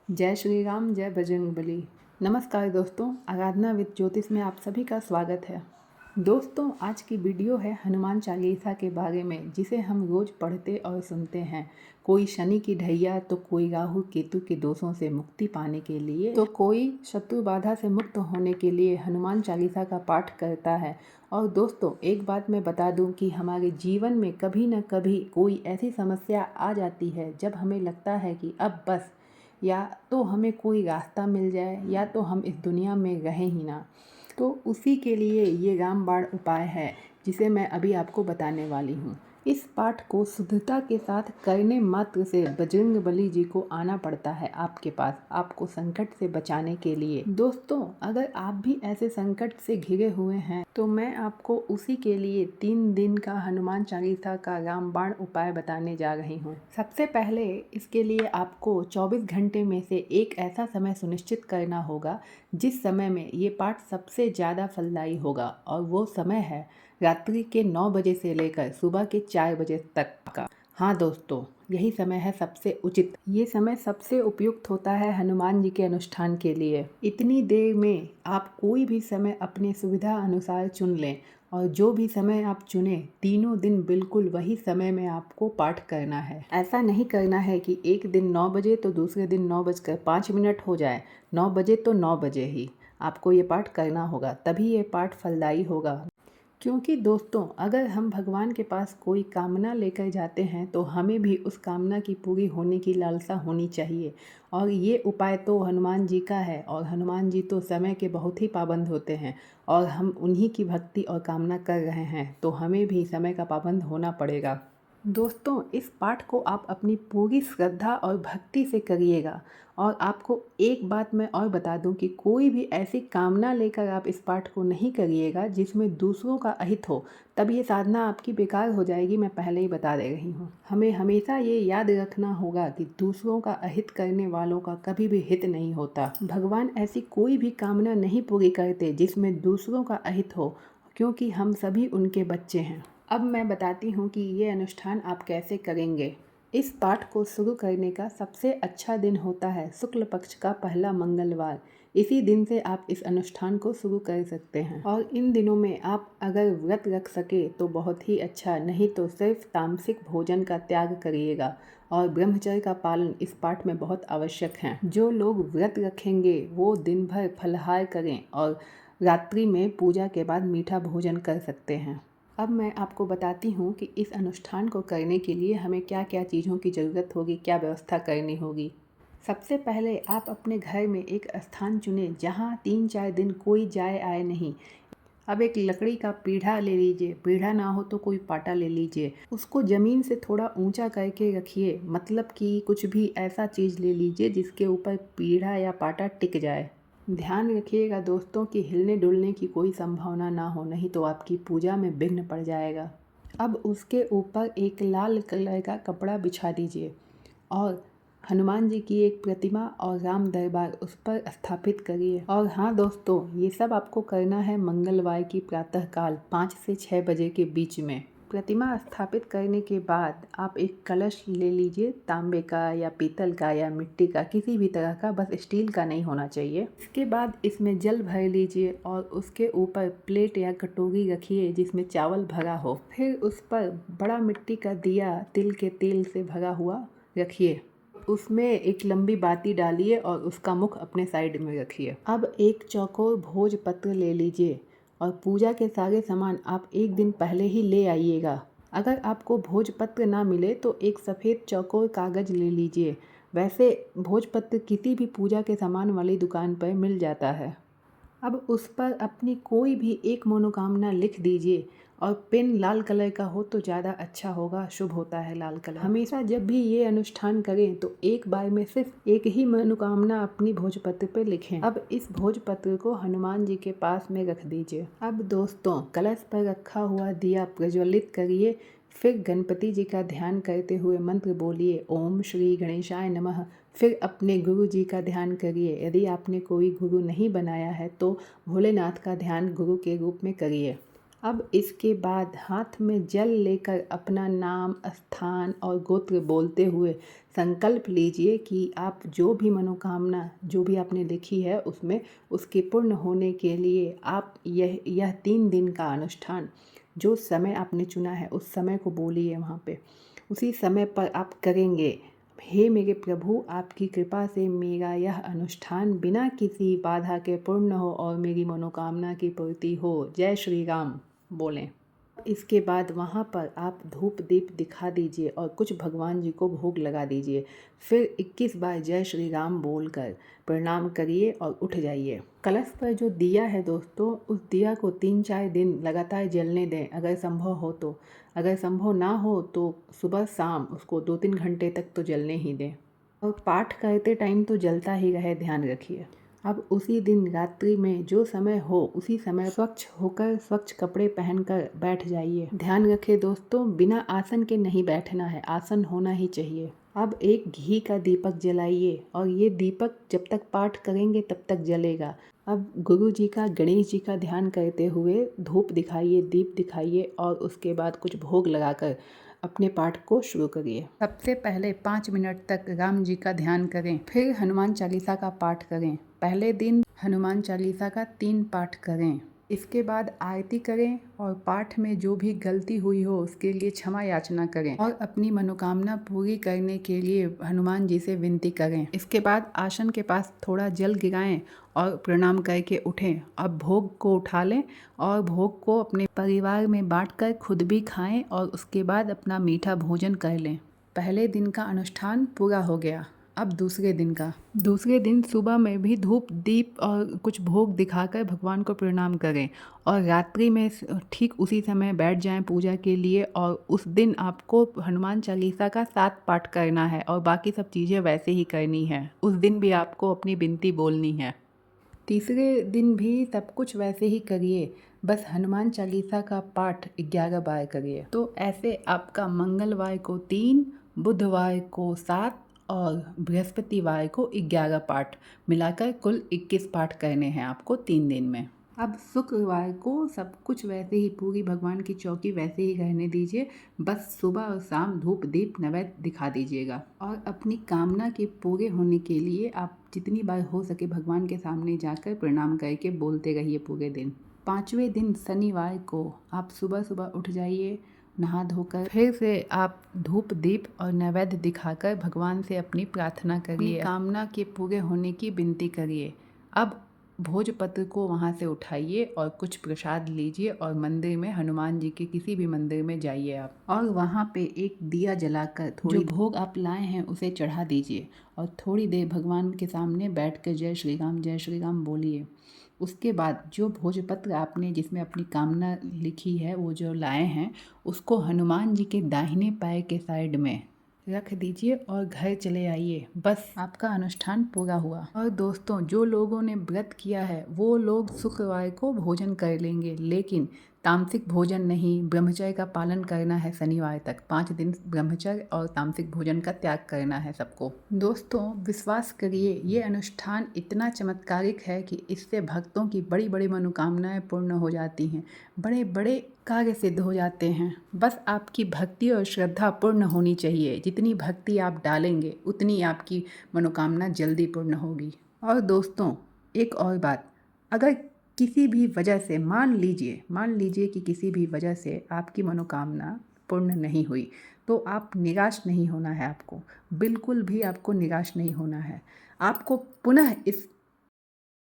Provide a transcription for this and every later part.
जय श्री राम, जय बजरंगबली। नमस्कार दोस्तों, आराधना विद ज्योतिष में आप सभी का स्वागत है। दोस्तों, आज की वीडियो है हनुमान चालीसा के बारे में, जिसे हम रोज पढ़ते और सुनते हैं। कोई शनि की ढैया तो कोई राहु केतु के दोषों से मुक्ति पाने के लिए, तो कोई शत्रु बाधा से मुक्त होने के लिए हनुमान चालीसा का पाठ करता है। और दोस्तों, एक बात मैं बता दूं कि हमारे जीवन में कभी न कभी कोई ऐसी समस्या आ जाती है जब हमें लगता है कि अब बस, या तो हमें कोई रास्ता मिल जाए या तो हम इस दुनिया में रहें ही ना। तो उसी के लिए ये रामबाण उपाय है, जिसे मैं अभी आपको बताने वाली हूँ। इस पाठ को शुद्धता के साथ करने मात्र से बजरंगबली जी को आना पड़ता है आपके पास, आपको संकट से बचाने के लिए। दोस्तों, अगर आप भी ऐसे संकट से घिरे हुए हैं तो मैं आपको उसी के लिए 3 दिन का हनुमान चालीसा का रामबाण उपाय बताने जा रही हूँ। सबसे पहले इसके लिए आपको 24 घंटे में से एक ऐसा समय सुनिश्चित करना होगा जिस समय में ये पाठ सबसे ज़्यादा फलदायी होगा, और वो समय है रात्रि के 9 बजे से लेकर सुबह के 4 बजे तक का। हाँ दोस्तों, यही समय है सबसे उचित। ये समय सबसे उपयुक्त होता है हनुमान जी के अनुष्ठान के लिए। इतनी देर में आप कोई भी समय अपने सुविधा अनुसार चुन लें, और जो भी समय आप चुने तीनों दिन बिल्कुल वही समय में आपको पाठ करना है। ऐसा नहीं करना है कि एक दिन 9 बजे तो दूसरे दिन 9:05 हो जाए। 9 बजे तो 9 बजे ही आपको ये पाठ करना होगा, तभी ये पाठ फलदायी होगा। क्योंकि दोस्तों, अगर हम भगवान के पास कोई कामना लेकर जाते हैं तो हमें भी उस कामना की पूरी होने की लालसा होनी चाहिए। और ये उपाय तो हनुमान जी का है, और हनुमान जी तो समय के बहुत ही पाबंद होते हैं, और हम उन्हीं की भक्ति और कामना कर रहे हैं, तो हमें भी समय का पाबंद होना पड़ेगा। दोस्तों, इस पाठ को आप अपनी पूरी श्रद्धा और भक्ति से करिएगा। और आपको एक बात मैं और बता दूं कि कोई भी ऐसी कामना लेकर आप इस पाठ को नहीं करिएगा जिसमें दूसरों का अहित हो, तब ये साधना आपकी बेकार हो जाएगी। मैं पहले ही बता दे रही हूँ। हमें हमेशा ये याद रखना होगा कि दूसरों का अहित करने वालों का कभी भी हित नहीं होता। भगवान ऐसी कोई भी कामना नहीं पूरी करते जिसमें दूसरों का अहित हो, क्योंकि हम सभी उनके बच्चे हैं। अब मैं बताती हूँ कि ये अनुष्ठान आप कैसे करेंगे। इस पाठ को शुरू करने का सबसे अच्छा दिन होता है शुक्ल पक्ष का पहला मंगलवार। इसी दिन से आप इस अनुष्ठान को शुरू कर सकते हैं, और इन दिनों में आप अगर व्रत रख सके तो बहुत ही अच्छा, नहीं तो सिर्फ तामसिक भोजन का त्याग करिएगा। और ब्रह्मचर्य का पालन इस पाठ में बहुत आवश्यक है। जो लोग व्रत रखेंगे वो दिन भर फलाहार करें, और रात्रि में पूजा के बाद मीठा भोजन कर सकते हैं। अब मैं आपको बताती हूँ कि इस अनुष्ठान को करने के लिए हमें क्या क्या चीज़ों की ज़रूरत होगी, क्या व्यवस्था करनी होगी। सबसे पहले आप अपने घर में एक स्थान चुनें जहाँ 3-4 दिन कोई जाए आए नहीं। अब एक लकड़ी का पीढ़ा ले लीजिए, पीढ़ा ना हो तो कोई पाटा ले लीजिए। उसको ज़मीन से थोड़ा ऊंचा करके रखिए, मतलब कि कुछ भी ऐसा चीज़ ले लीजिए जिसके ऊपर पीढ़ा या पाटा टिक जाए। ध्यान रखिएगा दोस्तों कि हिलने डुलने की कोई संभावना ना हो, नहीं तो आपकी पूजा में विघ्न पड़ जाएगा। अब उसके ऊपर एक लाल कलर का कपड़ा बिछा दीजिए, और हनुमान जी की एक प्रतिमा और राम दरबार उस पर स्थापित करिए। और हाँ दोस्तों, ये सब आपको करना है मंगलवार की प्रातःकाल 5 से 6 बजे के बीच में। प्रतिमा स्थापित करने के बाद आप एक कलश ले लीजिए, तांबे का या पीतल का या मिट्टी का, किसी भी तरह का, बस स्टील का नहीं होना चाहिए। इसके बाद इसमें जल भर लीजिए, और उसके ऊपर प्लेट या कटोरी रखिए जिसमें चावल भरा हो। फिर उस पर बड़ा मिट्टी का दिया तिल के तेल से भरा हुआ रखिए। उसमें एक लंबी बाती डालिए और उसका मुख अपने साइड में रखिए। अब एक चौकोर भोजपत्र ले लीजिए, और पूजा के सारे सामान आप एक दिन पहले ही ले आइएगा। अगर आपको भोजपत्र ना मिले तो एक सफ़ेद चौकोर कागज़ ले लीजिए। वैसे भोजपत्र किसी भी पूजा के सामान वाली दुकान पर मिल जाता है। अब उस पर अपनी कोई भी एक मनोकामना लिख दीजिए, और पेन लाल कलर का हो तो ज़्यादा अच्छा होगा, शुभ होता है लाल कलर। हमेशा जब भी ये अनुष्ठान करें तो एक बार में सिर्फ एक ही मनोकामना अपनी भोजपत्र पर लिखें। अब इस भोजपत्र को हनुमान जी के पास में रख दीजिए। अब दोस्तों, कलश पर रखा हुआ दिया प्रज्वलित करिए। फिर गणपति जी का ध्यान करते हुए मंत्र बोलिए, ओम श्री गणेशाय नमः। फिर अपने गुरु जी का ध्यान करिए। यदि आपने कोई गुरु नहीं बनाया है तो भोलेनाथ का ध्यान गुरु के रूप में करिए। अब इसके बाद हाथ में जल लेकर अपना नाम, स्थान और गोत्र बोलते हुए संकल्प लीजिए कि आप जो भी मनोकामना जो भी आपने लिखी है उसमें उसके पूर्ण होने के लिए आप यह 3 दिन का अनुष्ठान जो समय आपने चुना है उस समय को बोलिए वहाँ पे, उसी समय पर आप करेंगे। हे मेरे प्रभु, आपकी कृपा से मेरा यह अनुष्ठान बिना किसी बाधा के पूर्ण हो और मेरी मनोकामना की पूर्ति हो। जय श्री राम बोलें। इसके बाद वहाँ पर आप धूप दीप दिखा दीजिए और कुछ भगवान जी को भोग लगा दीजिए। फिर 21 बार जय श्री राम बोलकर प्रणाम करिए और उठ जाइए। कलश पर जो दिया है दोस्तों, उस दिया को 3-4 दिन लगातार जलने दें अगर संभव हो तो। अगर संभव ना हो तो सुबह शाम उसको 2-3 घंटे तक तो जलने ही दें। और पाठ करते टाइम तो जलता ही रहे, ध्यान रखिए। अब उसी दिन रात्रि में जो समय हो उसी समय स्वच्छ होकर स्वच्छ कपड़े पहनकर बैठ जाइए। ध्यान रखें दोस्तों, बिना आसन के नहीं बैठना है, आसन होना ही चाहिए। अब एक घी का दीपक जलाइए और ये दीपक जब तक पाठ करेंगे तब तक जलेगा। अब गुरु जी का, गणेश जी का ध्यान करते हुए धूप दिखाइए, दीप दिखाइए और उसके बाद कुछ भोग लगाकर अपने पाठ को शुरू करिए। सबसे पहले 5 मिनट तक राम जी का ध्यान करें, फिर हनुमान चालीसा का पाठ करें। पहले दिन हनुमान चालीसा का 3 पाठ करें। इसके बाद आरती करें और पाठ में जो भी गलती हुई हो उसके लिए क्षमा याचना करें और अपनी मनोकामना पूरी करने के लिए हनुमान जी से विनती करें। इसके बाद आसन के पास थोड़ा जल गिराएं और प्रणाम करके उठें। अब भोग को उठा लें और भोग को अपने परिवार में बांटकर खुद भी खाएं और उसके बाद अपना मीठा भोजन कर लें। पहले दिन का अनुष्ठान पूरा हो गया। अब दूसरे दिन सुबह में भी धूप दीप और कुछ भोग दिखाकर भगवान को प्रणाम करें और रात्रि में ठीक उसी समय बैठ जाएं पूजा के लिए। और उस दिन आपको हनुमान चालीसा का 7 पाठ करना है और बाकी सब चीज़ें वैसे ही करनी है। उस दिन भी आपको अपनी विनती बोलनी है। तीसरे दिन भी सब कुछ वैसे ही करिए, बस हनुमान चालीसा का पाठ 11 बार करिए। तो ऐसे आपका मंगलवार को 3, बुधवार को 7 और बृहस्पतिवार को 11 पाठ मिलाकर कुल 21 पाठ करने हैं आपको 3 दिन में। अब शुक्रवार को सब कुछ वैसे ही, पूरी भगवान की चौकी वैसे ही रहने दीजिए, बस सुबह और शाम धूप दीप नैवेद्य दिखा दीजिएगा। और अपनी कामना के पूरे होने के लिए आप जितनी बार हो सके भगवान के सामने जाकर प्रणाम करके बोलते रहिए पूरे दिन। 5वें दिन शनिवार को आप सुबह सुबह उठ जाइए, नहा धोकर फिर से आप धूप दीप और नैवेद्य दिखाकर भगवान से अपनी प्रार्थना करिए, कामना के पूरे होने की विनती करिए। अब भोजपत्र को वहाँ से उठाइए और कुछ प्रसाद लीजिए और मंदिर में, हनुमान जी के किसी भी मंदिर में जाइए आप, और वहाँ पे एक दिया जलाकर थोड़ी जो भोग आप लाए हैं उसे चढ़ा दीजिए और थोड़ी देर भगवान के सामने बैठकर जय श्री राम बोलिए। उसके बाद जो भोजपत्र आपने जिसमें अपनी कामना लिखी है वो जो लाए हैं उसको हनुमान जी के दाहिने पैर के साइड में रख दीजिए और घर चले आइए। बस आपका अनुष्ठान पूरा हुआ। और दोस्तों, जो लोगों ने व्रत किया है वो लोग शुक्रवार को भोजन कर लेंगे, लेकिन तामसिक भोजन नहीं, ब्रह्मचर्य का पालन करना है शनिवार तक। 5 दिन ब्रह्मचर्य और तामसिक भोजन का त्याग करना है सबको। दोस्तों, विश्वास करिए, ये अनुष्ठान इतना चमत्कारिक है कि इससे भक्तों की बड़ी बड़ी मनोकामनाएं पूर्ण हो जाती हैं, बड़े बड़े कार्य सिद्ध हो जाते हैं। बस आपकी भक्ति और श्रद्धा पूर्ण होनी चाहिए। जितनी भक्ति आप डालेंगे उतनी आपकी मनोकामना जल्दी पूर्ण होगी। और दोस्तों, एक और बात, अगर किसी भी वजह से मान लीजिए कि किसी भी वजह से आपकी मनोकामना पूर्ण नहीं हुई तो आप निराश नहीं होना है। आपको बिल्कुल भी आपको निराश नहीं होना है। आपको पुनः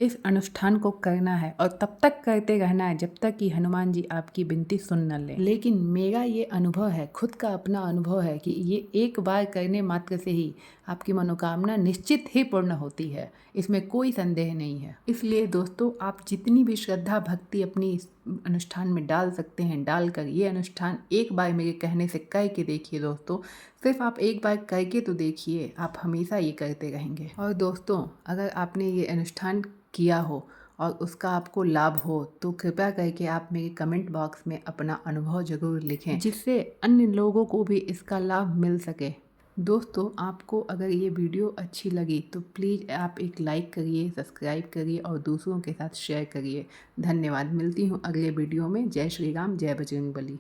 इस अनुष्ठान को करना है और तब तक करते रहना है जब तक कि हनुमान जी आपकी विनती सुन न लें। लेकिन मेरा ये अनुभव है, खुद का अपना अनुभव है कि ये एक बार करने मात्र से ही आपकी मनोकामना निश्चित ही पूर्ण होती है, इसमें कोई संदेह नहीं है। इसलिए दोस्तों, आप जितनी भी श्रद्धा भक्ति अपनी इस अनुष्ठान में डाल सकते हैं, डालकर ये अनुष्ठान एक बार मेरे कहने से करके देखिए। दोस्तों, सिर्फ आप एक बार करके तो देखिए, आप हमेशा ये करते रहेंगे। और दोस्तों, अगर आपने ये अनुष्ठान किया हो और उसका आपको लाभ हो तो कृपया करके आप मेरे कमेंट बॉक्स में अपना अनुभव ज़रूर लिखें, जिससे अन्य लोगों को भी इसका लाभ मिल सके। दोस्तों, आपको अगर ये वीडियो अच्छी लगी तो प्लीज़ आप एक लाइक करिए, सब्सक्राइब करिए और दूसरों के साथ शेयर करिए। धन्यवाद। मिलती हूँ अगले वीडियो में। जय श्री राम, जय बजरंगबली।